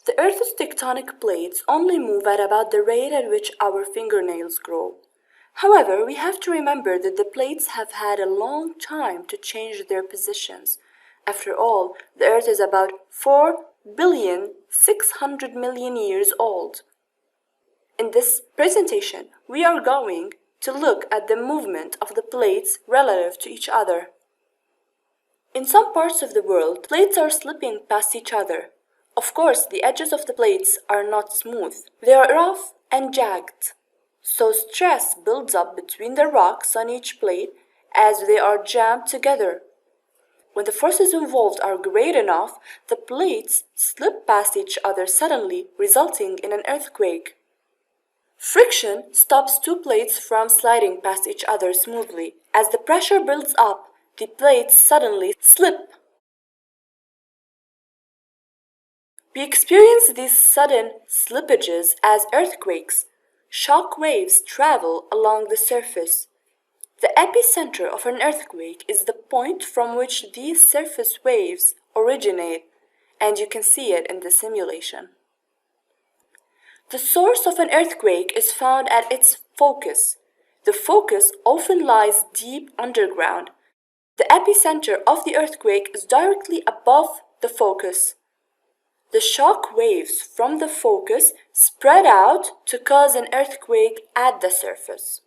The Earth's tectonic plates only move at about the rate at which our fingernails grow. However, we have to remember that the plates have had a long time to change their positions. After all, the Earth is about 4,600,000,000 years old. In this presentation, we are going to look at the movement of the plates relative to each other. In some parts of the world, plates are slipping past each other. Of course, the edges of the plates are not smooth. They are rough and jagged. So stress builds up between the rocks on each plate as they are jammed together. When the forces involved are great enough, the plates slip past each other suddenly, resulting in an earthquake. Friction stops two plates from sliding past each other smoothly. As the pressure builds up, the plates suddenly slip. We experience these sudden slippages as earthquakes. Shock waves travel along the surface. The epicenter of an earthquake is the point from which these surface waves originate, and you can see it in the simulation. The source of an earthquake is found at its focus. The focus often lies deep underground. The epicenter of the earthquake is directly above the focus. The shock waves from the focus spread out to cause an earthquake at the surface.